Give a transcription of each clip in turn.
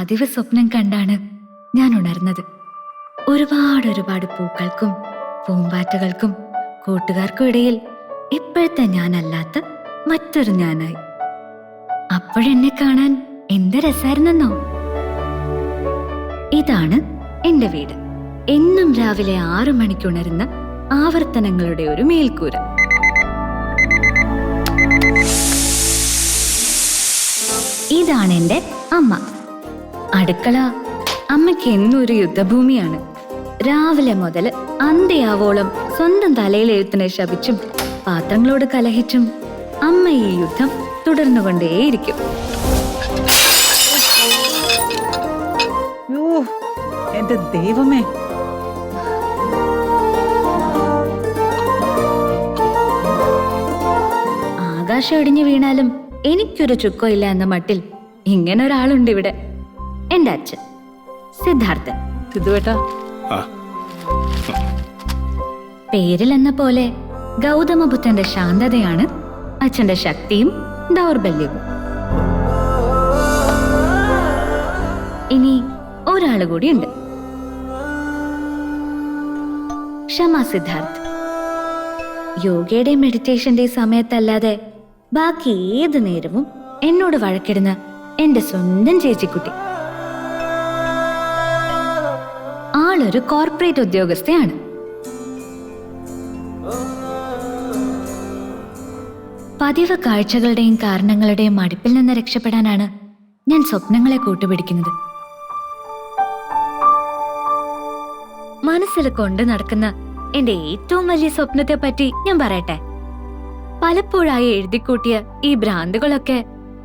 പതിവ് സ്വപ്നം കണ്ടാണ് ഞാൻ ഉണർന്നത്. ഒരുപാട് പൂക്കൾക്കും പൂമ്പാറ്റകൾക്കും കൂട്ടുകാർക്കും ഇടയിൽ ഇപ്പോഴത്തെ ഞാനല്ലാത്ത മറ്റൊരു ഞാനായി. അപ്പോഴെന്നെ കാണാൻ എന്ത് രസായിരുന്നെന്നോ. ഇതാണ് എന്റെ വീട്. എന്നും രാവിലെ 6 മണിക്ക് ഉണരുന്ന ആവർത്തനങ്ങളുടെ ഒരു മേൽക്കൂര. ഇതാണ് എന്റെ അമ്മ. അടുക്കള അമ്മയ്ക്ക് എന്നും ഒരു യുദ്ധഭൂമിയാണ്. രാവിലെ മുതൽ അന്ത്യയാവോളം സ്വന്തം തലയിലെഴുത്തിനെ ശപിച്ചും പാത്രങ്ങളോട് കലഹിച്ചും അമ്മ ഈ യുദ്ധം തുടർന്നുകൊണ്ടേയിരിക്കും. എന്റെ ദൈവമേ, ആകാശം ഇടിഞ്ഞു വീണാലും എനിക്കൊരു ചുക്കോ ഇല്ല എന്ന മട്ടിൽ ഇങ്ങനെ ഒരാളുണ്ട് ഇവിടെ. എന്റെ അച്ഛൻ സിദ്ധാർത്ഥൻ. സിദ്ധുവേട്ടാ, പേരിലെന്ന പോലെ ഗൗതമബുദ്ധന്റെ ശാന്തതയാണ് അച്ഛന്റെ ശക്തിയും ദൗർബല്യവും. ഇനി ഒരാള് കൂടിയുണ്ട്, ക്ഷമ സിദ്ധാർത്ഥ്. യോഗയുടെ മെഡിറ്റേഷന്റെ സമയത്തല്ലാതെ ബാക്കി ഏത് നേരവും എന്നോട് വഴക്കിടുന്ന എന്റെ സ്വന്തം ചേച്ചിക്കുട്ടി. ആളൊരു കോർപ്പറേറ്റ് ഉദ്യോഗസ്ഥയാണ്. പതിവ് കാഴ്ചകളുടെയും കാരണങ്ങളുടെയും മടിപ്പിൽ നിന്ന് രക്ഷപ്പെടാനാണ് ഞാൻ സ്വപ്നങ്ങളെ കൂട്ടുപിടിക്കുന്നത്. മനസ്സിൽ കൊണ്ടു നടക്കുന്ന എന്റെ ഏറ്റവും വലിയ സ്വപ്നത്തെ പറ്റി ഞാൻ പറയട്ടെ. പലപ്പോഴായി എഴുതിക്കൂട്ടിയ ഈ ഭ്രാന്തുകളൊക്കെ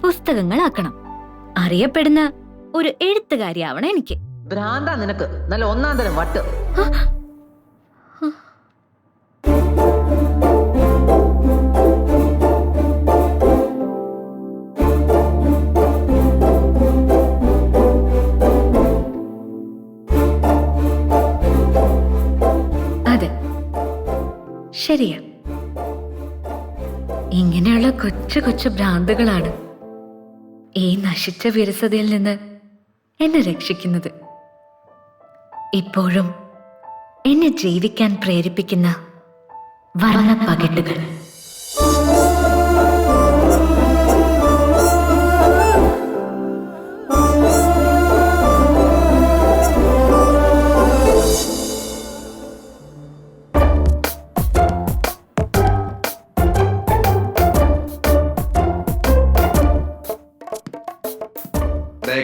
പുസ്തകങ്ങളാക്കണം. അറിയപ്പെടുന്ന ഒരു എഴുത്തുകാരിയാവണം എനിക്ക്. ഭ്രാന്താ നിനക്ക്, നല്ല ഒന്നാം തരം വട്ട്. അതെ, ശരിയാ. ഇങ്ങനെയുള്ള കൊച്ചു കൊച്ചു ഭ്രാന്തുകളാണ് ഈ നശിച്ച വിരസതയിൽ നിന്ന് എന്നെ രക്ഷിക്കുന്നത്. ഇപ്പോഴും എന്നെ ജീവിക്കാൻ പ്രേരിപ്പിക്കുന്ന വർണ്ണപ്പകിട്ടുകൾ.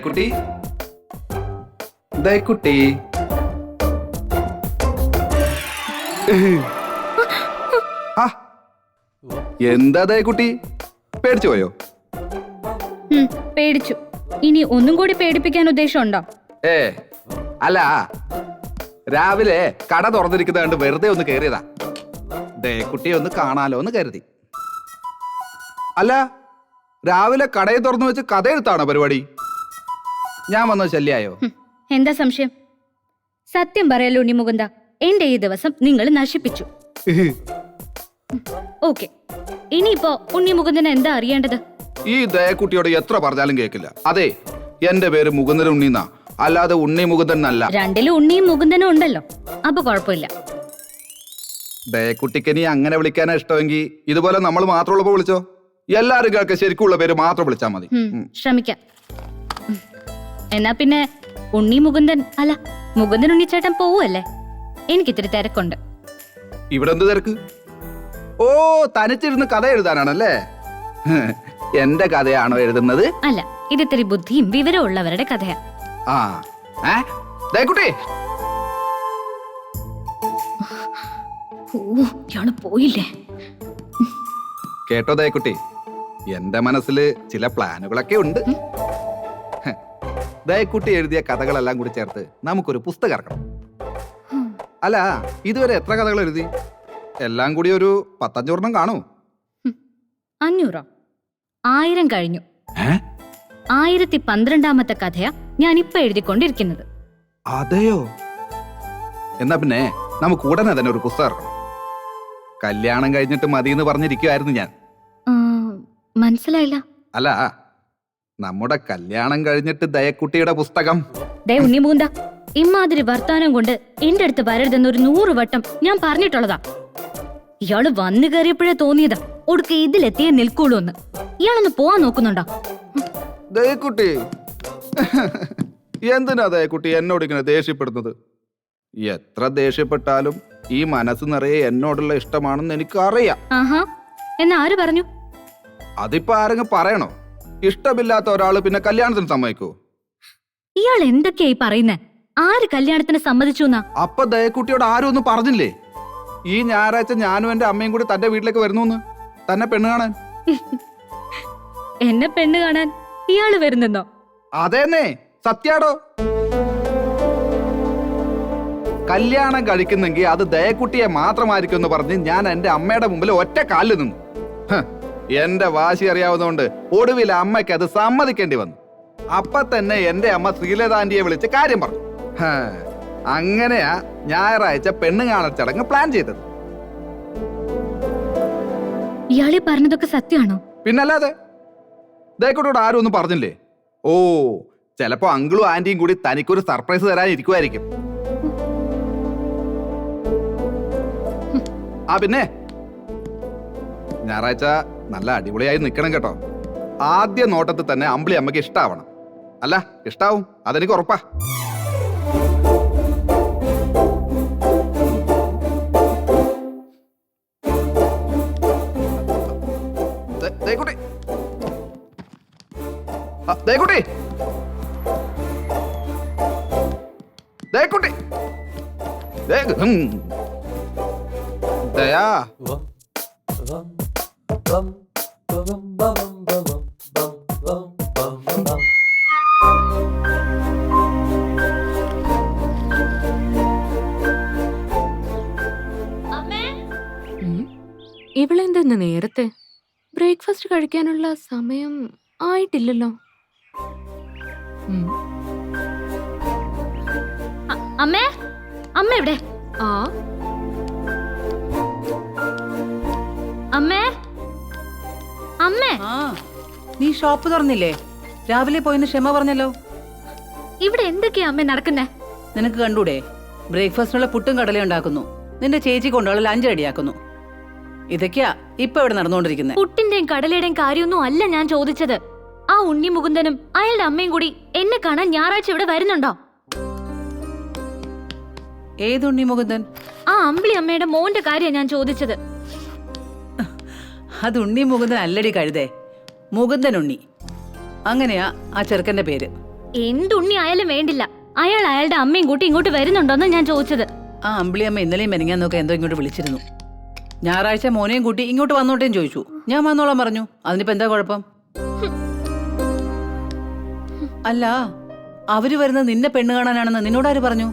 കുട്ടി എന്താ കുട്ടി, പേടിച്ചു പോയോ? പേടിച്ചു. ഇനി ഒന്നും കൂടി പേടിപ്പിക്കാൻ ഉദ്ദേശമുണ്ടോ? അല്ല, രാവിലെ കട തുറന്നിരിക്കുന്ന കണ്ട് വെറുതെ ഒന്ന് കേറിയതാ. കുട്ടിയെ ഒന്ന് കാണാലോ എന്ന് കരുതി. അല്ല, രാവിലെ കടയെ തുറന്നു വെച്ച് കഥ എഴുത്താണോ പരിപാടി? ഞാൻ വന്നത് ശല്യായോ? എന്താ സംശയം? സത്യം പറയല്ലോ ഉണ്ണി മുകുന്ദ, എന്റെ ഈ ദിവസം നിങ്ങൾ നശിപ്പിച്ചു. ഓക്കെ, ഇനിയിപ്പോ ഉണ്ണി മുകുന്ദന് എന്താ അറിയേണ്ടത്? ഈ ദയക്കുട്ടിയോട് എത്ര പറഞ്ഞാലും കേൾക്കില്ല. അതെ, എന്റെ പേര് മുകുന്ദൻ ഉണ്ണിന്നാ, അല്ലാതെ ഉണ്ണി മുകുന്ദൻ എന്നല്ല. രണ്ടിലും ഉണ്ണിയും മുകുന്ദനും ഉണ്ടല്ലോ, അപ്പൊ കുഴപ്പമില്ല. ദയക്കുട്ടിക്ക് ഇനി അങ്ങനെ വിളിക്കാനാ ഇഷ്ടമെങ്കിൽ ഇതുപോലെ നമ്മൾ മാത്രമുള്ളപ്പോ വിളിച്ചോ. എല്ലാരും കേൾക്ക ശരിക്കുള്ള പേര് മാത്രം വിളിച്ചാ മതി. ശ്രമിക്കാം. എന്നാ പിന്നെ ഉണ്ണി മുകുന്ദൻ അല്ല, മുകുന്ദൻ ഉണ്ണിച്ചേട്ടൻ പോവല്ലേ? എനിക്കിത്തിരി തിരക്കുണ്ട്. ഇവിടെ എന്ത് തിരക്ക്? ഓ, തനിച്ചിരുന്ന് കഥ എഴുതാനാണല്ലേ? എന്റെ കഥയാണോ എഴുതുന്നത്? അല്ല, ഇതിത്തിരി ബുദ്ധിയും വിവരവും ഉള്ളവരുടെ കഥയാ. ദയക്കുട്ടി, ഇയാള് പോയില്ലേ? കേട്ടോ ദയക്കുട്ടി, എന്റെ മനസ്സില് ചില പ്ലാനുകളൊക്കെ ഉണ്ട്. ദയക്കുട്ടി എഴുതിയ കഥകളെല്ലാം കൂടി ചേർത്ത് നമുക്കൊരു പുസ്തകം ഇറക്കണം. അല്ല, ഇതുവരെ എത്ര കഥകൾ എഴുതി? എല്ലാം കൂടി ഒരു 15 കാണൂ. 500? 1000 കഴിഞ്ഞു. 1012ാമത്തെ കഥയാ ഞാൻ ഇപ്പൊ എഴുതിക്കൊണ്ടിരിക്കുന്നത്. അതെയോ? എന്നാ പിന്നെ നമുക്ക് ഉടനെ തന്നെ ഒരു പുസ്തകം ഇറക്കണം. കല്യാണം കഴിഞ്ഞിട്ട് മതി എന്ന് പറഞ്ഞിരിക്കുവായിരുന്നു ഞാൻ. മനസ്സിലായില്ല. അല്ല, നമ്മുടെ കല്യാണം കഴിഞ്ഞിട്ട് ദയക്കുട്ടിയുടെ പുസ്തകം. ദേ ഉണ്ണിമൂന്ത, ഇമ്മാതിരി വർത്താനം കൊണ്ട് എന്റെ അടുത്ത് വരരുതെന്ന് ഒരു 100 വട്ടം ഞാൻ പറഞ്ഞിട്ടുള്ളതാ. ഇയാള് വന്നു കയറിയപ്പോഴേ തോന്നിയതാ ഒടുക്കെ ഇതിലെത്തിയേ നിൽക്കുള്ളൂ എന്ന്. ഇയാളൊന്ന് പോവാൻ നോക്കുന്നുണ്ടോ? ദയക്കുട്ടി, എന്തിനാ ദയക്കുട്ടി എന്നോട് ഇങ്ങനെ ദേഷ്യപ്പെടുന്നത്? എത്ര ദേഷ്യപ്പെട്ടാലും ഈ മനസ്സ് നിറയെ എന്നോടുള്ള ഇഷ്ടമാണെന്ന് എനിക്ക് അറിയാം. ആഹാ, എന്നാ ആര് പറഞ്ഞു? അതിപ്പോ ആരെങ്കിലും പറയണോ? ഇഷ്ടമില്ലാത്ത ഒരാള് പിന്നെ കല്യാണത്തിന് സമ്മതിക്കൂ? ഇയാൾ എന്തൊക്കെയായി പറയുന്നേ? ആര് കല്യാണത്തിന് സമ്മതിച്ചു എന്നാ? അപ്പൊ ദയക്കുട്ടിയോട് ആരും ഒന്നും പറഞ്ഞില്ലേ? ഈ ഞായറാഴ്ച ഞാനും എന്റെ അമ്മയും കൂടി തന്റെ വീട്ടിലേക്ക് വരുന്നു, തന്നെ പെണ്ണ് കാണാൻ. എന്നെ പെണ്ണ് കാണാൻ ഇയാള് വരുന്നെന്നോ? അതേന്നേ, സത്യാടോ. കല്യാണം കഴിക്കുന്നെങ്കിൽ അത് ദയക്കുട്ടിയെ മാത്രമായിരിക്കും എന്ന് പറഞ്ഞ് ഞാൻ എന്റെ അമ്മയുടെ മുമ്പിൽ ഒറ്റ കാലിൽ നിന്നു. എന്റെ വാശി അറിയാവുന്നതുകൊണ്ട് ഒടുവിൽ അമ്മയ്ക്ക് അത് സമ്മതിക്കേണ്ടി വന്നു. അപ്പൊ തന്നെ എന്റെ അമ്മ ശ്രീലതാന്റിയെ വിളിച്ച് കാര്യം പറഞ്ഞു. അങ്ങനെയാ ഞായറാഴ്ച പെണ്ണ് കാണൽ ചടങ്ങ് പ്ലാൻ ചെയ്തത്. ഇയാളെ പറഞ്ഞതൊക്കെ സത്യമാണോ? പിന്നല്ലാതെ. ദയക്കുട്ടിയോട് ആരും ഒന്നും പറഞ്ഞില്ലേ? ഓ, ചിലപ്പോ അങ്കിളും ആന്റിയും കൂടി തനിക്കൊരു സർപ്രൈസ് തരാനിരിക്കുമായിരിക്കും. ആ പിന്നെ ഞായറാഴ്ച നല്ല അടിപൊളിയായി നിൽക്കണം കേട്ടോ. ആദ്യ നോട്ടത്തിൽ തന്നെ അമ്പിളി അമ്മയ്ക്ക് ഇഷ്ടാവണം. അല്ല, ഇഷ്ടാവും, അതെനിക്ക് ഉറപ്പാ. ദയക്കുട്ടി, ദയക്കുട്ടി, ദയക്കുട്ടി, ദയാ. ഇവളെന്തെന്ന് നേരത്തെ? ബ്രേക്ക്ഫാസ്റ്റ് കഴിക്കാനുള്ള സമയം ആയിട്ടില്ലല്ലോ. അമ്മേ, അമ്മ എവിടെ? ആ, അമ്മേ, അമ്മേ. ആ, നീ ഷോപ്പ് തുറന്നില്ലേ? രാവിലെ പോയിന്ന് ക്ഷമ പറഞ്ഞല്ലോ. ഇവിടെ എന്തൊക്കെയാ അമ്മേ നടക്കുന്നേ? നിനക്ക് കണ്ടൂടെ? ബ്രേക്ക്ഫാസ്റ്റിനുള്ള പുട്ടും കടലയും ഉണ്ടാക്കുന്നു. നിന്റെ ചേച്ചി കൊണ്ടുള്ള ലഞ്ച് റെഡിയാക്കുന്നു. ഇതൊക്കെയാ ഇപ്പൊ ഇവിടെ നടന്നുകൊണ്ടിരിക്കുന്നത്. പുട്ടിന്റെയും കടലയുടെയും കാര്യമൊന്നും അല്ല ഞാൻ ചോദിച്ചത്. ആ ഉണ്ണി മുകുന്ദനും അയാളുടെ അമ്മയും കൂടി എന്നെ കാണാൻ ഞായറാഴ്ച ഇവിടെ വരുന്നുണ്ടോ? ഏതുണ്ണി മുകുന്ദൻ? ആ അമ്പിളി അമ്മയുടെ മോന്റെ കാര്യം ഞാൻ ചോദിച്ചത്. അത് ഉണ്ണി മുകുന്ദൻ അല്ലടി കഴുതേ, മുകുന്ദൻ ഉണ്ണി. അങ്ങനെയാ ആ ചെറുക്കന്റെ പേര്. എന്തുണ്ണി ആയാലും വേണ്ടില്ല, അയാൾ അയാളുടെ അമ്മയും കൂട്ടി ഇങ്ങോട്ട് വരുന്നുണ്ടോന്ന് ഞാൻ ചോദിച്ചത്. ആ അമ്പിളിയമ്മ ഇന്നലെയും മെനങ്ങാന്നൊക്കെ എന്തോ ഇങ്ങോട്ട് വിളിച്ചിരുന്നു. ഞായറാഴ്ച മോനെയും കൂട്ടി ഇങ്ങോട്ട് വന്നോട്ടേന്ന് ചോദിച്ചു. ഞാൻ വന്നോളാൻ പറഞ്ഞു. അതിനിപ്പോ എന്താ കുഴപ്പം? അല്ല, അവര് വരുന്നത് നിന്നെ പെണ്ണ് കാണാനാണെന്ന് നിന്നോടാര് പറഞ്ഞു?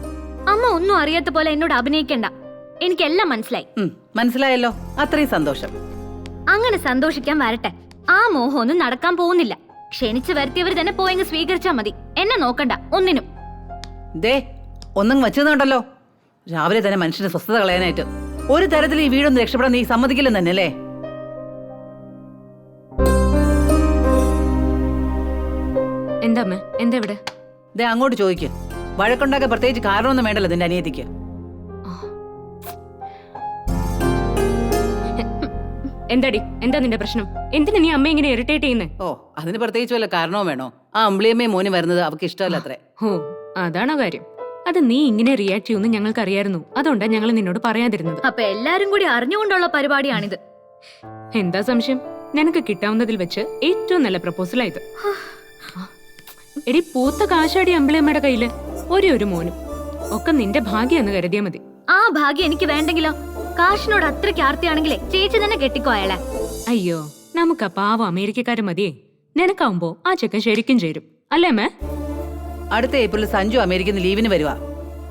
അമ്മ ഒന്നും അറിയാത്ത പോലെ എന്നോട് അഭിനയിക്കണ്ട. എനിക്കെല്ലാം മനസ്സിലായി. മനസ്സിലായല്ലോ, അത്രയും സന്തോഷം. അങ്ങനെ സന്തോഷിക്കാൻ വരട്ടെ. ആ മോഹമൊന്നും നടക്കാൻ പോകുന്നില്ല. ക്ഷണിച്ചു വരുത്തിയവർ തന്നെ പോയെങ്കിൽ സ്വീകരിച്ചാ മതി. എന്നെ നോക്കണ്ട ഒന്നിനും. ദേ, ഒന്നും വച്ചതുണ്ടല്ലോ രാവിലെ തന്നെ മനുഷ്യന്റെ സ്വസ്ഥത കളയാനായിട്ട്. ഒരു തരത്തിൽ ഈ വീടൊന്ന് രക്ഷപ്പെടാൻ നീ സമ്മതിക്കില്ലെന്ന് തന്നെ അല്ലേ? എന്താ അമ്മ, എന്താ ഇവിടെ? ദേ അങ്ങോട്ട് ചോദിക്ക്. വഴക്കുണ്ടാക്കാൻ പ്രത്യേകിച്ച് കാരണമൊന്നും വേണ്ടല്ലോ നിന്റെ അനിയത്തിക്ക്. എന്താടി, എന്താ നിന്റെ പ്രശ്നം? എന്തിനാ നീ അമ്മ ഇങ്ങനെ ഇറിറ്റേറ്റ് ചെയ്യുന്നേ? ഓ, അതിന് പ്രത്യേകിച്ച് വല്ല കാരണവും വേണോ? ആ അമ്പിളിയമ്മയും മോനും വരുന്നത് അവർക്ക് ഇഷ്ടമല്ല അത്രേ. ഓ, അതാണോ കാര്യം? അത് നീ ഇങ്ങനെ റിയാക്ട് ചെയ്യുമെന്ന് ഞങ്ങൾക്ക് അറിയായിരുന്നു. അതുകൊണ്ടാ ഞങ്ങൾ നിന്നോട് പറയാതിരുന്നത്. അപ്പൊ എല്ലാരും കൂടി അറിഞ്ഞുകൊണ്ടുള്ള പരിപാടിയാണിത്. എന്താ സംശയം? നിനക്ക് കിട്ടാവുന്നതിൽ വെച്ച് ഏറ്റവും നല്ല പ്രപ്പോസലായത്. എടി, പൂത്ത കാശാടി അമ്പിളിയമ്മയുടെ കയ്യില് ഒരു മോനും. ഒക്കെ നിന്റെ ഭാഗ്യാന്ന് കരുതിയാ മതി. ആ ഭാഗ്യം എനിക്ക് വേണ്ടെങ്കിലോ? കാശിനോട് അത്രയ്ക്ക് ആർത്തിയാണെങ്കിലേ ചേച്ചി തന്നെ കെട്ടിക്കോ അയാളെ. അയ്യോ, നമുക്ക് ആ പാവം അമേരിക്കക്കാരൻ മതിയേ. നിനക്കാവുമ്പോ ആ ചെക്കൻ ശരിക്കും ചേരും, അല്ലേ അമ്മേ? അടുത്ത ഏപ്രിൽ സഞ്ജു അമേരിക്കയിൽ നിന്ന് ലീവിന് വരുവാ.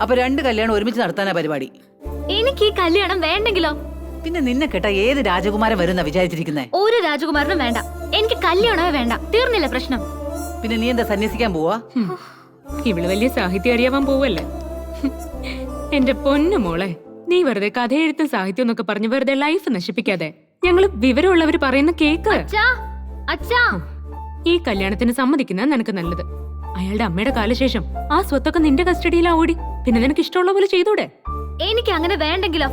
അപ്പൊ 2 കല്യാണം ഒരുമിച്ച് നടത്താനാ പരിപാടി. എനിക്ക് ഈ കല്യാണം വേണ്ടെങ്കിലോ? പിന്നെ നിന്നെ കേട്ട ഏത് രാജകുമാരൻ വരുന്ന വിചാരിച്ചിരിക്കുന്നേ? ഒരു രാജകുമാരനും വേണ്ട. എനിക്ക് കല്യാണമേ വേണ്ട. തീർന്നില്ല പ്രശ്നം. പിന്നെ നീ എന്താ സന്യസിക്കാൻ പോവാ? ഇവള് വലിയ സാഹിത്യം അറിയാൻ പോവല്ലേ? എന്റെ പൊന്നു മോളെ, നീ വെറുതെ കഥയെഴുത്തും സാഹിത്യം എന്നൊക്കെ പറഞ്ഞ് വെറുതെ ലൈഫ് നശിപ്പിക്കാതെ ഞങ്ങള് വിവരമുള്ളവര് പറയുന്ന കേക്ക്. അച്ഛാ, അച്ഛാ, ഈ കല്യാണത്തിന് സമ്മതിക്കുന്ന നിനക്ക് നല്ലത്. അയാളുടെ അമ്മയുടെ കാലശേഷം ആ സ്വത്തൊക്കെ നിന്റെ കസ്റ്റഡിയിലാവൂടി. പിന്നെ നിനക്ക് ഇഷ്ടമുള്ള പോലെ ചെയ്തൂടെ? എനിക്ക് അങ്ങനെ വേണ്ടെങ്കിലോ?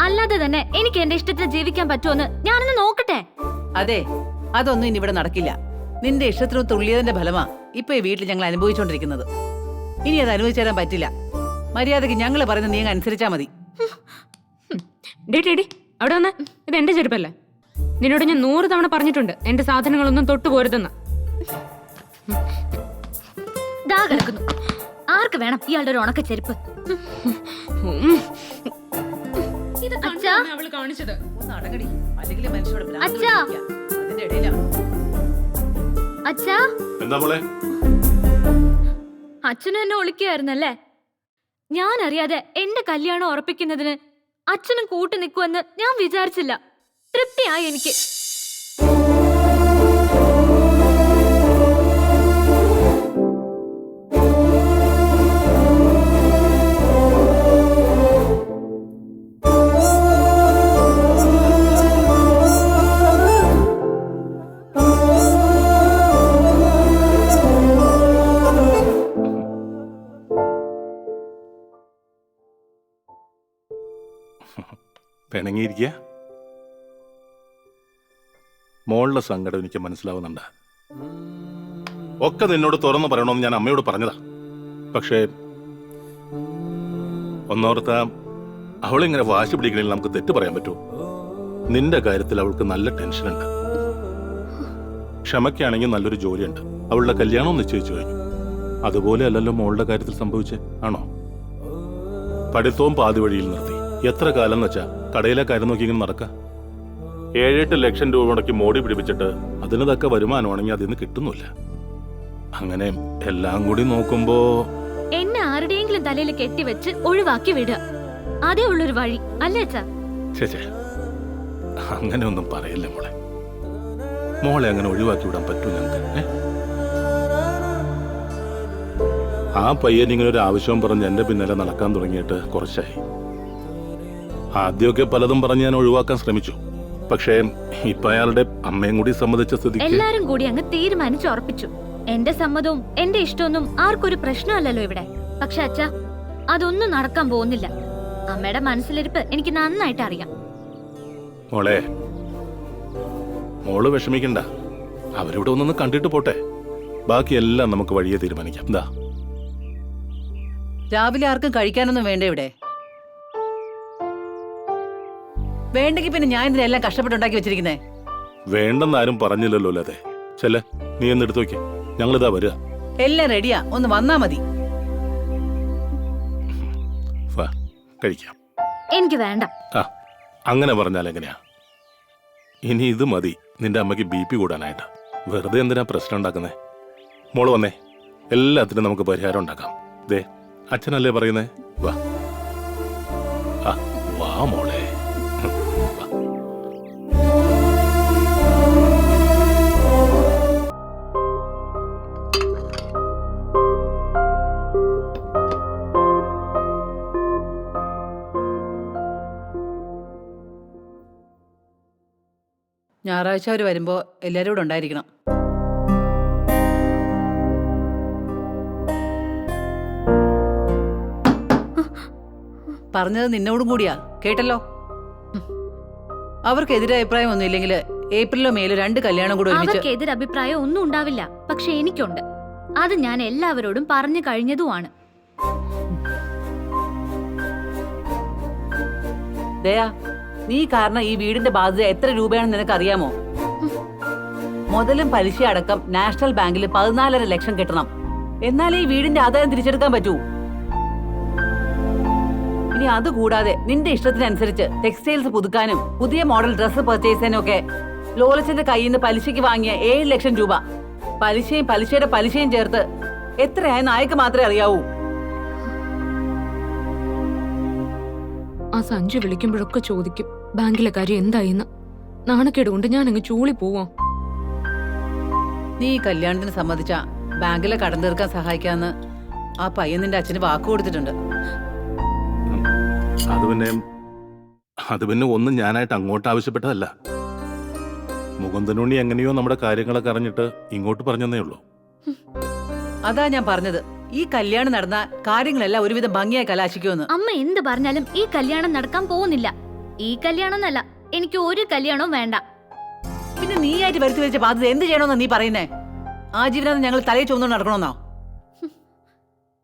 അല്ലാതെ തന്നെ എനിക്ക് എന്റെ ഇഷ്ടത്തിന് ജീവിക്കാൻ പറ്റുമെന്ന് ഞാനൊന്ന് നോക്കട്ടെ. അതെ, അതൊന്നും ഇനി ഇവിടെ നടക്കില്ല. നിന്റെ ഇഷ്ടത്തിനും തുള്ളിയതിന്റെ ഫലമാ ഇപ്പൊ ഈ വീട്ടിൽ ഞങ്ങൾ അനുഭവിച്ചുകൊണ്ടിരിക്കുന്നത്. ഇനി അത് അനുഭവിച്ചു തരാൻ പറ്റില്ല. മര്യാദക്ക് ഞങ്ങൾ പറയുന്ന നീ അങ്ങ് അനുസരിച്ചാ മതി. ഡേടി അവിടെ വന്ന്. ഇത് എന്റെ ചെരുപ്പല്ലേ? നിന്നോട് ഞാൻ 100 തവണ പറഞ്ഞിട്ടുണ്ട് എന്റെ സാധനങ്ങളൊന്നും തൊട്ടു പോരുതെന്ന്. ദാ കിടക്കുന്നു. ആർക്ക് വേണം ഇയാളുടെ ഒരു ഉണക്ക ചെരുപ്പ്? അച്ഛാ, അവള് കാണിച്ചത്. ഒന്ന് അടങ്ങടി, അല്ലെങ്കിൽ മനുഷ്യരോട് ഭ്രാന്ത് അച്ഛാ. പിടിപ്പിക്കുക. അതിന്റെ ഇടയിലാ. അച്ഛാ, എന്താ മോളെ? അച്ഛനും എന്നെ ഒളിക്കുകയായിരുന്നല്ലേ? ഞാൻ അറിയാതെ എന്റെ കല്യാണം ഉറപ്പിക്കുന്നതിന് അച്ഛനും കൂട്ടു നിൽക്കുമെന്ന് ഞാൻ വിചാരിച്ചില്ല. തൃപ്തിയായി എനിക്ക്. പിണങ്ങിയിരിക്കുക. മോളുടെ സങ്കടം എനിക്ക് മനസ്സിലാവുന്നുണ്ട്. ഒക്കെ നിന്നോട് തുറന്നു പറയണമെന്ന് ഞാൻ അമ്മയോട് പറഞ്ഞതാ. പക്ഷേ ഒന്നോർത്ത അവളിങ്ങനെ വാശി പിടിക്കണമെങ്കിൽ നമുക്ക് തെറ്റ് പറയാൻ പറ്റുമോ? നിന്റെ കാര്യത്തിൽ അവൾക്ക് നല്ല ടെൻഷനുണ്ട്. ക്ഷമയ്ക്കാണെങ്കിൽ നല്ലൊരു ജോലിയുണ്ട്. അവളുടെ കല്യാണം നിശ്ചയിച്ചു കഴിഞ്ഞു. അതുപോലെ അല്ലല്ലോ മോളുടെ കാര്യത്തിൽ സംഭവിച്ചേ, ആണോ? പഠിത്തവും പാതി വഴിയിൽ നിർത്തി. എത്ര കാലം വെച്ചാ കടയിലെ കാര്യം നോക്കി ഇങ്ങനെ നടക്ക? 7-8 ലക്ഷം രൂപ മുടക്കി മോടി പിടിപ്പിച്ചിട്ട് അതിന് തക്ക വരുമാനമാണെങ്കിൽ അതിന്ന് കിട്ടുന്നില്ല. അങ്ങനെ എല്ലാം കൂടി നോക്കുമ്പോ എന്നെ ആരുടെയെങ്കിലും തലയിൽ കെട്ടിവെച്ച് ഒഴിവാക്കി വിടുക, അതേ ഉള്ളൊരു വഴി അല്ലേ അച്ഛാ? ചേച്ചേ, അങ്ങനെ ഒന്നും പറയല്ലേ മോളെ. മോളെ അങ്ങനെ ഒഴിവാക്കി വിടാൻ പറ്റൂ ഞങ്ങൾക്ക്? ആ പയ്യൻ ഇങ്ങനെ ഒരു ആവശ്യവും പറഞ്ഞ് എന്റെ പിന്നാലെ നടക്കാൻ തുടങ്ങിയിട്ട് കുറച്ചായി. ആദ്യമൊക്കെ പലതും പറഞ്ഞ് ഞാൻ ഒഴിവാക്കാൻ ശ്രമിച്ചു. പക്ഷേ ഇപ്പൊ അയാളുടെ അമ്മയും കൂടി സമ്മതിച്ച സ്ഥിതിക്ക് എല്ലാരും കൂടി അങ്ങ് തീരുമാനിച്ചുറപ്പിച്ചു. എന്റെ സമ്മതവും എന്റെ ഇഷ്ടമൊന്നും ആർക്കൊരു പ്രശ്നമല്ലല്ലോ ഇവിടെ. പക്ഷെ അച്ഛാ, അതൊന്നും നടക്കാൻ പോകുന്നില്ല. അമ്മയുടെ മനസ്സിലിരിപ്പ് എനിക്ക് നന്നായിട്ട് അറിയാം. മോളെ, മോള് വിഷമിക്കണ്ട. അവരിവിടെ ഒന്നൊന്ന് കണ്ടിട്ട് പോട്ടെ. ബാക്കിയെല്ലാം നമുക്ക് വഴിയെ തീരുമാനിക്കാം. എന്താ? രാവിലെ ആർക്കും കഴിക്കാനൊന്നും വേണ്ട ഇവിടെ. വേണ്ടെങ്കിൽ പിന്നെ ഞാൻ ഇതിനെല്ലാം കഷ്ടപ്പെട്ടുണ്ടാക്കി വെച്ചിരിക്കുന്നേ. വേണ്ടെന്ന് ആരും പറഞ്ഞില്ലല്ലോ. അതെ, ചെല്ല, നീ എന്ന് എടുത്തു നോക്കിയേ. ഞങ്ങളിതാ വരിക. എല്ലാം റെഡിയാ, ഒന്ന് വന്നാ മതി. വാ, കഴിക്കാം. എനിക്ക് വേണ്ട. ആ, അങ്ങനെ പറഞ്ഞാൽ എങ്ങനെയാ? ഇനി ഇത് മതി നിന്റെ അമ്മയ്ക്ക് BP കൂടാനായിട്ട്. വെറുതെ എന്തിനാ പ്രശ്നം ഉണ്ടാക്കുന്നേ? മോള് വന്നേ, എല്ലാത്തിനും നമുക്ക് പരിഹാരം ഉണ്ടാക്കാം. ദേ, അച്ഛനല്ലേ പറയുന്നേ? വാ, ആ, വാ മോളെ. ഞായറാഴ്ച അവർ വരുമ്പോ എല്ലാരും കൂടെ ഉണ്ടായിരിക്കണം. പറഞ്ഞത് നിന്നോടും കൂടിയാ, കേട്ടല്ലോ. അവർക്ക് എതിരെ അഭിപ്രായം ഒന്നും ഇല്ലെങ്കിൽ ഏപ്രിലോ മേലോ 2 കല്യാണം കൂടെ ഒരുമിച്ച്. അവർക്ക് എതിരഭിപ്രായം ഒന്നും ഉണ്ടാവില്ല. പക്ഷെ എനിക്കുണ്ട്. അത് ഞാൻ എല്ലാവരോടും പറഞ്ഞു കഴിഞ്ഞതുമാണ്. ദയാ, നീ കാരണം ഈ വീടിന്റെ ബാധ്യത എത്ര രൂപയാണെന്ന് നിനക്ക് അറിയാമോ? മുതലും പലിശ അടക്കം നാഷണൽ ബാങ്കിൽ 14.5 ലക്ഷം കിട്ടണം. എന്നാലേ ഈ വീടിന്റെ ആദായം തിരിച്ചെടുക്കാൻ പറ്റൂ. ഇനി അതുകൂടാതെ നിന്റെ ഇഷ്ടത്തിനനുസരിച്ച് ടെക്സ്റ്റൈൽസ് പുതുക്കാനും പുതിയ മോഡൽ ഡ്രസ്സ് പർച്ചേസ് ചെയ്യാനും ഒക്കെ ലോലച്ചന്റെ കയ്യിൽ നിന്ന് പലിശയ്ക്ക് വാങ്ങിയ 7 ലക്ഷം രൂപ. പലിശയും പലിശയുടെ പലിശയും ചേർത്ത് എത്രയായെന്ന് അയക്ക് മാത്രമേ അറിയാവൂ. ആ സഞ്ജു വിളിക്കുമ്പോഴൊക്കെ ചോദിക്കും ബാങ്കിലെ കാര്യം എന്തായിന്ന്. നാണക്കേട് കൊണ്ട് ഞാൻ അങ്ങ് ചൂളി പോവാ. നീ ഈ കല്യാണത്തിന് സമ്മതിച്ച ബാങ്കിലെ കടം തീർക്കാൻ സഹായിക്കാന്ന് ആ പയ്യൻ നിന്റെ അച്ഛന് വാക്ക് കൊടുത്തിട്ടുണ്ട്. അത് പിന്നെ ഒന്നും ഞാനായിട്ട് അങ്ങോട്ട് ആവശ്യപ്പെട്ടതല്ല. മുകുന്ദനുണ്ണി എങ്ങനെയോ നമ്മുടെ കാര്യങ്ങളൊക്കെ അറിഞ്ഞിട്ട് ഇങ്ങോട്ട് പറഞ്ഞതേ ഉള്ളൂ. അതാ ഞാൻ പറഞ്ഞത്, ഈ കല്യാണം നടന്ന കാര്യങ്ങളെല്ലാം ഒരുവിധം ഭംഗിയായി കലാശിക്കുമെന്ന്. അമ്മ എന്ത് പറഞ്ഞാലും ഈ കല്യാണം നടക്കാൻ പോകുന്നില്ല. ഈ കല്യാണം എന്നല്ല, എനിക്ക് ഒരു കല്യാണവും വേണ്ട. പിന്നെ നീ ആയിട്ട് വരുത്തി വെച്ച ബാധ്യത എന്ത് ചെയ്യണമെന്നാ നീ പറയുന്നേ? ആജീവനാന്തം ഞങ്ങൾ തലയിൽ ചുമന്നുകൊണ്ട് നടക്കണമെന്നോ?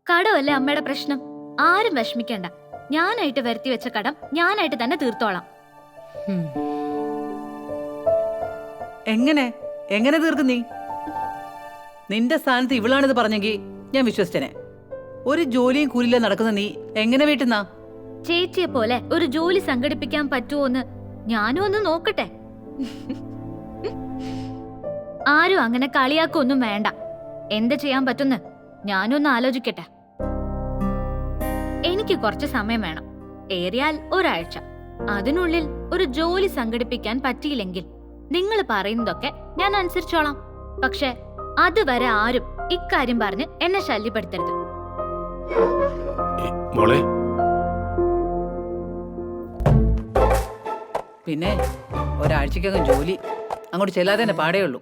കടമല്ലേ അമ്മയുടെ പ്രശ്നം. ആരും വിഷമിക്കണ്ട. ഞാനായിട്ട് വരുത്തി വെച്ച കടം ഞാനായിട്ട് തന്നെ തീർത്തോളാം. എങ്ങനെ എങ്ങനെ തീർക്കും നീ? നിന്റെ സ്ഥാനത്ത് ഇവളാണിത് പറഞ്ഞെങ്കിൽ ഞാൻ വിശ്വസിച്ചനെ. ഒരു ജോലിയും കൂലില്ല നടക്കുന്ന നീ എങ്ങനെ വീട്ടുന്നാ? ചേച്ചിയെ പോലെ ഒരു ജോലി സംഘടിപ്പിക്കാൻ പറ്റുമോന്ന് ഞാനും ഒന്ന് നോക്കട്ടെ. ആരും അങ്ങനെ കളിയാക്കൊന്നും വേണ്ട. എന്ത് ചെയ്യാൻ പറ്റുന്ന് ഞാനൊന്ന് ആലോചിക്കട്ടെ. എനിക്ക് കുറച്ച് സമയം വേണം, ഏറിയാൽ ഒരാഴ്ച. അതിനുള്ളിൽ ഒരു ജോലി സംഘടിപ്പിക്കാൻ പറ്റിയില്ലെങ്കിൽ നിങ്ങൾ പറയുന്നതൊക്കെ ഞാൻ അനുസരിച്ചോളാം. പക്ഷെ അതുവരെ ആരും ഇക്കാര്യം പറഞ്ഞ് എന്നെ ശല്യപ്പെടുത്തരുത്. മോളെ, പിന്നെ ഒരാഴ്ചക്കകം ജോലി അങ്ങോട്ട് ചെല്ലാതെ തന്നെ പാടേ ഉള്ളൂ.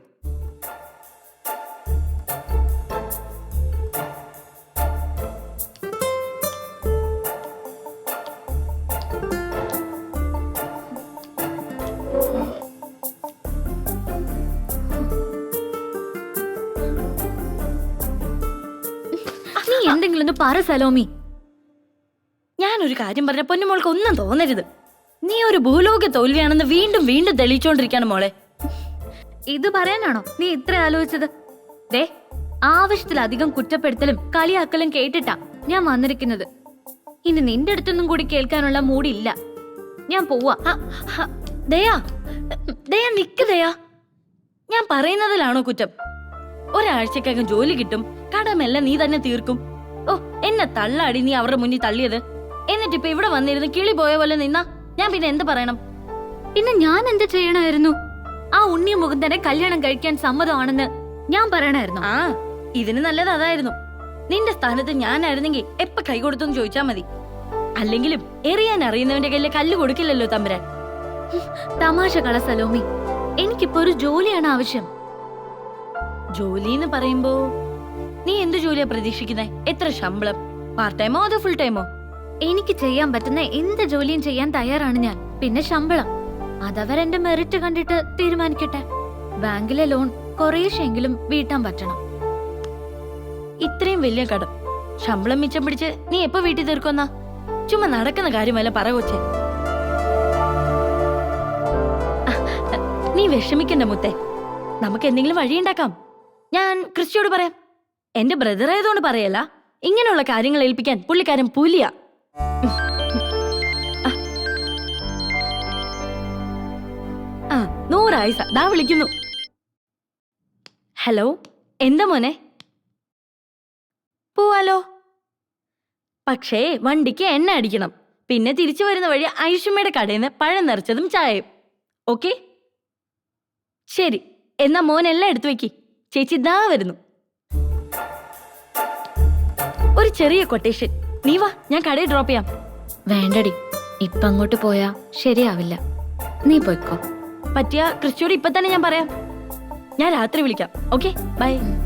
നീ എന്തെങ്കിലും ഒന്ന് പറ സലോമി. ഞാനൊരു കാര്യം പറഞ്ഞ പൊന്നുമോൾക്ക് ഒന്നും തോന്നരുത്. നീ ഒരു ഭൂലോക തോൽവിയാണെന്ന് വീണ്ടും വീണ്ടും തെളിയിച്ചോണ്ടിരിക്കാണ് മോളെ. ഇത് പറയാനാണോ നീ ഇത്ര ആലോചിച്ചത്? ദേ, ആവശ്യത്തിലധികം കുറ്റപ്പെടുത്തലും കളിയാക്കലും കേട്ടിട്ടാ ഞാൻ വന്നിരിക്കുന്നത്. ഇനി നിന്റെ അടുത്തൊന്നും കൂടി കേൾക്കാനുള്ള മൂടില്ല. ഞാൻ പോവാ. ദയാ, ദയാ നിക്ക് ദയാ. ഞാൻ പറയുന്നതിലാണോ കുറ്റം? ഒരാഴ്ചക്കകം ജോലി കിട്ടും, കടമെല്ലാം നീ തന്നെ തീർക്കും. ഓ, എന്നെ തള്ളാടി നീ അവരുടെ മുന്നിൽ തള്ളിയത്. എന്നിട്ടിപ്പൊ ഇവിടെ വന്നിരുന്ന് കിളി പോയ പോലെ നിന്നാ ഞാൻ പിന്നെ എന്ത് പറയണം? പിന്നെ ഞാൻ എന്ത് ചെയ്യണമായിരുന്നു? ആ ഉണ്ണി മുകുന്ദനെ കല്യാണം കഴിക്കാൻ സമ്മതമാണെന്ന് ഞാൻ പറയണായിരുന്നു. ആ, ഇതിന് നല്ലത് അതായിരുന്നു. നിന്റെ സ്ഥാനത്ത് ഞാനായിരുന്നെങ്കിൽ എപ്പ കൈ കൊടുത്തെന്ന് ചോദിച്ചാ മതി. അല്ലെങ്കിലും എറിയാൻ അറിയുന്നവന്റെ കയ്യില് കല്ല് കൊടുക്കില്ലല്ലോ തമ്പുരാൻ. തമാശ കള സലോമി. എനിക്കിപ്പോ ഒരു ജോലിയാണ് ആവശ്യം. ജോലിന്ന് പറയുമ്പോ നീ എന്ത് ജോലിയാ പ്രതീക്ഷിക്കുന്നേ? എത്ര ശമ്പളം? പാർട്ട് ടൈമോ അതോ ഫുൾ ടൈമോ? എനിക്ക് ചെയ്യാൻ പറ്റുന്ന എന്ത് ജോലിയും ചെയ്യാൻ തയ്യാറാണ് ഞാൻ. പിന്നെ ശമ്പളം അതവരെന്റെ മെറിറ്റ് കണ്ടിട്ട് തീരുമാനിക്കട്ടെ. ബാങ്കിലെ ലോൺ കുറേശ്ശെങ്കിലും വീട്ടാൻ പറ്റണം. ഇത്രയും വലിയ കടം, ശമ്പളം മിച്ചം പിടിച്ച് നീ എപ്പോ വീട്ടിൽ തീർക്കൊന്നാ? ചുമ്മാ നടക്കുന്ന കാര്യമല്ല പറ കൊച്ചേ. നീ വിഷമിക്കണ്ട മുത്തേ, നമുക്ക് എന്തെങ്കിലും വഴിയുണ്ടാക്കാം. ഞാൻ ക്രിസ്റ്റിയോട് പറയാം. എന്റെ ബ്രദർ ആയതുകൊണ്ട് പറയല്ല, ഇങ്ങനെയുള്ള കാര്യങ്ങൾ ഏൽപ്പിക്കാൻ പുള്ളിക്കാരൻ പുലിയാ. ആ, 100 ആയിസ ദാ വിളിക്കുന്നു. ഹലോ, എന്താ മോനെ? പോവാലോ. പക്ഷേ വണ്ടിക്ക് എണ്ണ അടിക്കണം. പിന്നെ തിരിച്ചു വരുന്ന വഴി ഐഷുമ്മയുടെ കടയിൽ നിന്ന് പഴം നിറച്ചതും ചായയും. ഓക്കെ? ശരി, എന്നാ മോനെല്ലാം എടുത്തു വെക്കി. ചേച്ചി ദാ വരുന്നു. ഒരു ചെറിയ കൊട്ടേഷൻ. നീ വാ, ഞാൻ കടയിൽ ഡ്രോപ്പ് ചെയ്യാം. വേണ്ടടി, ഇപ്പൊ അങ്ങോട്ട് പോയാ ശരിയാവില്ല. നീ പോയിക്കോ. പറ്റിയ ക്രിസ്റ്റിയോട് ഇപ്പൊ തന്നെ ഞാൻ പറയാം. ഞാൻ രാത്രി വിളിക്കാം. Okay, bye. ബൈ.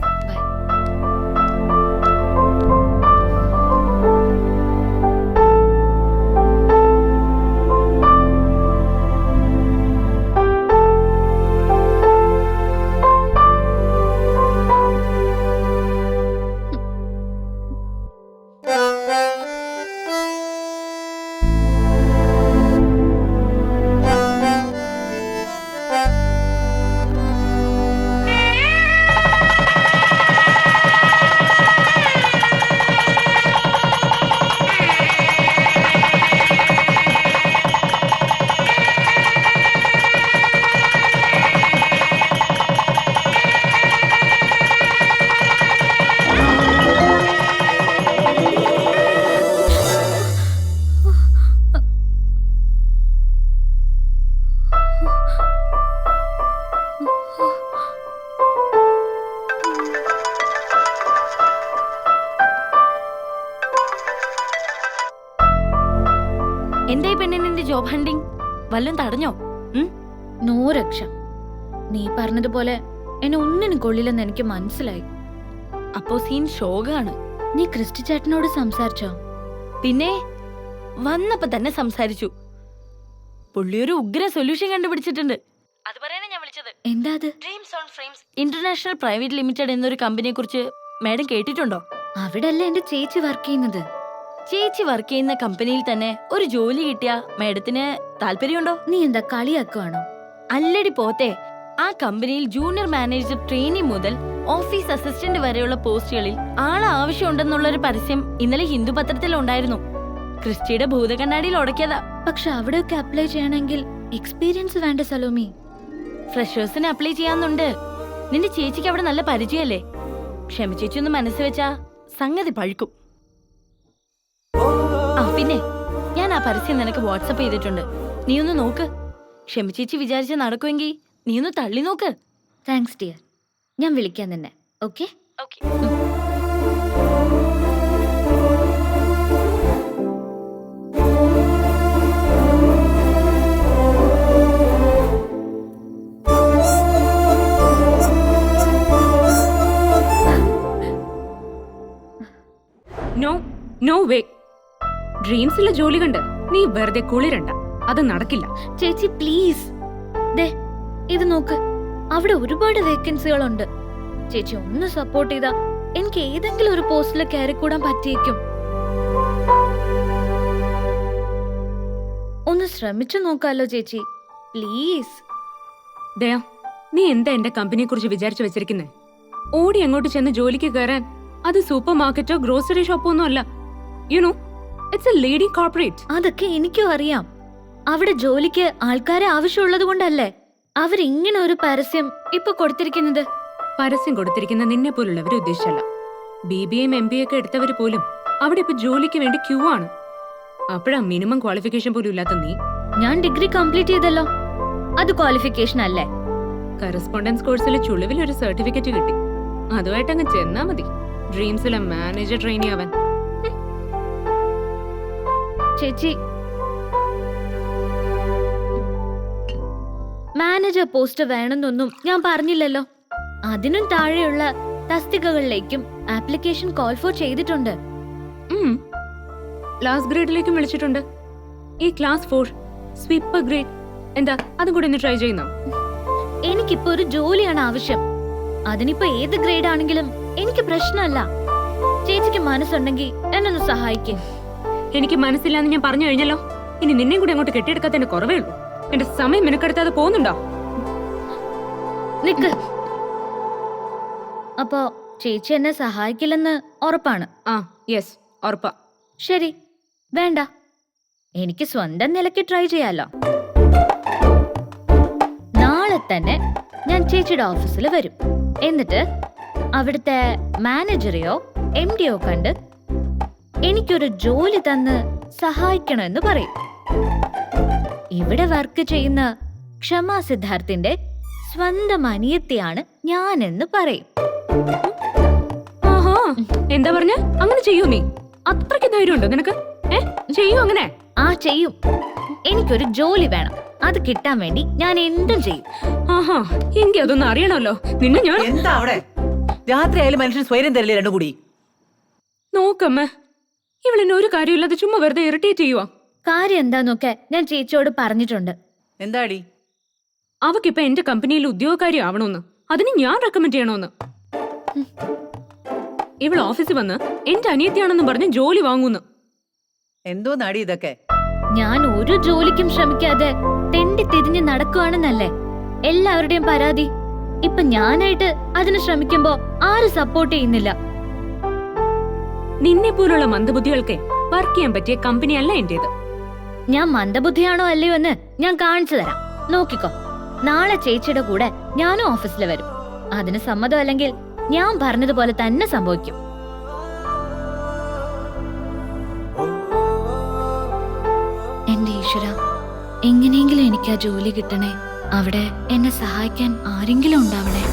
എന്തായി പെണ്ണെ നിന്റെ ജോബ് ഹണ്ടിങ്? വല്ലതും തടഞ്ഞോ? 100 ലക്ഷം. നീ പറഞ്ഞതുപോലെ എന്നെ ഒന്നിനും കൊള്ളില്ലെന്ന് എനിക്ക് മനസ്സിലായി. അപ്പോ സീൻ ശോകാണ്. നീ ക്രിസ്റ്റി ചേട്ടനോട് സംസാരിച്ചോ? പിന്നെ വന്നപ്പോ തന്നെ സംസാരിച്ചു. പുള്ളിയൊരു ഉഗ്ര സൊല്യൂഷൻ കണ്ടുപിടിച്ചിട്ടുണ്ട്. അത് പറയാനാ ഞാൻ വിളിച്ചത്. എന്താ അത്? Dreams on frames international private limited എന്നൊരു കമ്പനിയെ കുറിച്ച് മാഡം കേട്ടിട്ടുണ്ടോ? അവിടെ അല്ലേ എന്റെ ചേച്ചി വർക്ക് ചെയ്യുന്നത്. ചേച്ചി വർക്ക് ചെയ്യുന്ന കമ്പനിയിൽ തന്നെ ഒരു ജോലി കിട്ടിയ മാഡത്തിന് താല്പര്യമുണ്ടോ? നീ എന്താ കളിയാക്കുവാണോ? അല്ലടി പോത്തെ, ആ കമ്പനിയിൽ ജൂനിയർ മാനേജർ ട്രെയിനി മുതൽ ഓഫീസ് അസിസ്റ്റന്റ് വരെയുള്ള പോസ്റ്റുകളിൽ ആളെ ആവശ്യമുണ്ടെന്നുള്ളൊരു പരസ്യം ഇന്നലെ ഹിന്ദു പത്രത്തിൽ ഉണ്ടായിരുന്നു. ക്രിസ്റ്റിയുടെ ഭൂതകണ്ണാടിയിൽ ഉടക്കിയതാ. പക്ഷെ അവിടെയൊക്കെ അപ്ലൈ ചെയ്യണമെങ്കിൽ എക്സ്പീരിയൻസ് വേണ്ട സലോമി. ഫ്രഷേഴ്സിന് അപ്ലൈ ചെയ്യാന്നുണ്ട്. നിന്റെ ചേച്ചിക്ക് അവിടെ നല്ല പരിചയല്ലേ? ക്ഷമിച്ചേച്ചി ഒന്ന് മനസ്സ് വെച്ചാ സംഗതി പഴുക്കും. ആ പിന്നെ ഞാൻ ആ പരസ്യം നിനക്ക് വാട്സപ്പ് ചെയ്തിട്ടുണ്ട്. നീ ഒന്ന് നോക്ക്. ക്ഷമിച്ചേച്ചി വിചാരിച്ച് നടക്കുമെങ്കിൽ നീ ഒന്ന് തള്ളി നോക്ക്. Thanks dear. ഞാൻ വിളിക്കാൻ തന്നെ. Okay? Okay. No no way. ഡ്രീംസിലെ ജോലി കണ്ട് നീ വെറുതെ കുളിരണ്ട. അത് നടക്കില്ല. ചേച്ചി പ്ലീസ്. ദേ ഇത് നോക്ക്, അവിടെ ഒരുപാട് വേക്കൻസികളുണ്ട്. ചേച്ചി ഒന്ന് സപ്പോർട്ട് ചെയ്താ എനിക്ക് ഏതെങ്കിലും ഒരു പോസ്റ്റിൽ കയറിക്കൂടാൻ പറ്റിയേക്കും. ഒന്ന് ശ്രമിച്ചു നോക്കാലോ ചേച്ചി, പ്ലീസ്. ദയാ, നീ എന്താ എന്റെ കമ്പനിയെ കുറിച്ച് വിചാരിച്ചു വെച്ചിരിക്കുന്നേ? ഓടി അങ്ങോട്ട് ചെന്ന് ജോലിക്ക് കയറാൻ അത് സൂപ്പർ മാർക്കറ്റോ ഗ്രോസറി ഷോപ്പോ ഒന്നും അല്ല. You know, it's A lady corporate. അതൊക്കെ എനിക്കും അറിയാം. അവിടെ ജോലിക്ക് ആൾക്കാരെ ആവശ്യമുള്ളത് കൊണ്ടല്ലേ അവരിങ്ങനെ ഒരു പരസ്യം ഇപ്പൊ കൊടുത്തിരിക്കുന്നത്. പരസ്യം കൊടുത്തിരിക്കുന്ന നിന്നെ പോലുള്ളവരെ ഉദ്ദേശിച്ചല്ല. BBA MBA ഒക്കെ എടുത്തവര് പോലും അവിടെ ഇപ്പൊ ജോലിക്ക് വേണ്ടി ക്യൂ ആണ്. അപ്പോഴാ മിനിമം ക്വാളിഫിക്കേഷൻ പോലും ഇല്ലാത്ത നീ. ഞാൻ ഡിഗ്രി കംപ്ലീറ്റ് ചെയ്തല്ലോ, അത് ക്വാളിഫിക്കേഷൻ അല്ലേ? കറസ്പോണ്ടൻസ് കോഴ്സിൽ ചുളിവിൽ ഒരു സർട്ടിഫിക്കറ്റ് കിട്ടി. അതുമായിട്ട് അങ്ങ് ചെന്നാ മതി ഡ്രീംസിലെ മാനേജർ ട്രെയിനി ആവാൻ. ചേച്ചി, മാനേജർ പോസ്റ്റ് വേണമെന്നൊന്നും ഞാൻ പറഞ്ഞില്ലല്ലോ. അതിനും താഴെയുള്ള തസ്തികകളിലേക്കും ആപ്ലിക്കേഷൻ കോൾ ഫോർ ചെയ്തിട്ടുണ്ട്. ലാസ്റ്റ് ഗ്രേഡിലേക്കും വിളിച്ചിട്ടുണ്ട്. ഈ ക്ലാസ് 4 സ്വീപ്പർ ഗ്രേഡ് എന്താ അതും കൂടി ഒന്ന് ട്രൈ ചെയ്യുന്നോ? എനിക്കിപ്പോ ഒരു ജോലിയാണ് ആവശ്യം. അതിനിപ്പോ ഏത് ഗ്രേഡ് ആണെങ്കിലും എനിക്ക് പ്രശ്നമല്ല. ചേച്ചിക്ക് മനസ്സുണ്ടെങ്കിൽ എന്നൊന്ന് സഹായിക്കും. എനിക്ക് മനസ്സില്ലാന്ന് ഞാൻ പറഞ്ഞു കഴിഞ്ഞല്ലോ. ഇനി നിന്നെ കൂടി അങ്ങോട്ട് കെട്ടിയെടുക്കാത്തതിന്റെ കുറവേ ഉള്ളൂ. എന്റെ സമയം നിനക്കെടുത്താതെ പോകുന്നുണ്ടോ? നിക്ക്. അപ്പോ ചേച്ചി എന്നെ സഹായിക്കില്ലെന്ന് ഉറപ്പാണ്? ആ യെസ്, ഉറപ്പാ. ശരി, വേണ്ട. എനിക്ക് സ്വന്തം നിലയ്ക്ക് ട്രൈ ചെയ്യാലോ. നാളെ തന്നെ ഞാൻ ചേച്ചിയുടെ ഓഫീസിൽ വരും. എന്നിട്ട് അവിടുത്തെ മാനേജറെയോ MDയോ കണ്ട് എനിക്കൊരു ജോലി തന്ന് സഹായിക്കണമെന്ന് പറയും. ഇവിടെ വർക്ക് ചെയ്യുന്ന ക്ഷമ സിദ്ധാർത്ഥിന്റെ സ്വന്തം അനിയത്തിയാണ് ഞാനെന്ന് പറയും. ആഹാ, എന്താ പറഞ്ഞ? അങ്ങനെ ചെയ്യൂ നീ? അത്രയ്ക്ക് ധൈര്യമുണ്ടോ നിനക്ക്? ചെയ്യൂ അങ്ങനെ? ആ ചെയ്യും. എനിക്കൊരു ജോലി വേണം. അത് കിട്ടാൻ വേണ്ടി ഞാൻ എന്തും ചെയ്യും. ആഹാ, എനിക്ക് അതൊന്നും അറിയണമല്ലോ. നിന്നെ ഞാൻ എന്താ അവിടെ രാത്രി ആയാലും മനുഷ്യൻ സ്വൈരം തരില്ലേ രണ്ടു കൂടി? നോക്കമ്മ, ഇവളെന്നെ ഒരു കാര്യമില്ലാതെ ചുമ്മാ വെറുതെ ഇറിറ്റേറ്റ് ചെയ്യുവാ. കാര്യം എന്താന്നൊക്കെ ഞാൻ ചേച്ചിയോട് പറഞ്ഞിട്ടുണ്ട്. എന്താടി? അവക്കിപ്പൊ എന്റെ കമ്പനിയിൽ ഉദ്യോഗക്കാരി ആവണമെന്ന്, അതിന് ഞാൻ റെക്കമെൻഡ് ചെയ്യണമെന്ന്. ഇവൾ ഓഫീസിൽ വന്ന് എന്റെ അനിയത്തിയാണെന്ന് പറഞ്ഞ് ജോലി വാങ്ങുന്നു. എന്തോ നാടി ഇതൊക്കെ? ഞാൻ ഒരു ജോലിക്കും ശ്രമിക്കാതെ തെണ്ടി തിരിഞ്ഞ് നടക്കുവാണെന്നല്ലേ എല്ലാവരുടെയും പരാതി. ഇപ്പൊ ഞാനായിട്ട് അതിന് ശ്രമിക്കുമ്പോ ആരും സപ്പോർട്ട് ചെയ്യുന്നില്ല. നിന്നെ പോലുള്ള മന്ദബുദ്ധികൾക്ക് വർക്ക് ചെയ്യാൻ പറ്റിയ കമ്പനി അല്ല എന്റേത്. ഞാൻ മന്ദബുദ്ധിയാണോ അല്ലയോ എന്ന് ഞാൻ കാണിച്ചു തരാം. നോക്കിക്കോ, നാളെ ചേച്ചിയുടെ കൂടെ ഞാനും ഓഫീസിൽ വരും. അതിന് സമ്മതം അല്ലെങ്കിൽ ഞാൻ പറഞ്ഞതുപോലെ തന്നെ സംഭവിക്കും. എന്റെ ഈശ്വര, എങ്ങനെയെങ്കിലും എനിക്ക് ആ ജോലി കിട്ടണേ. അവിടെ എന്നെ സഹായിക്കാൻ ആരെങ്കിലും ഉണ്ടാവണേ.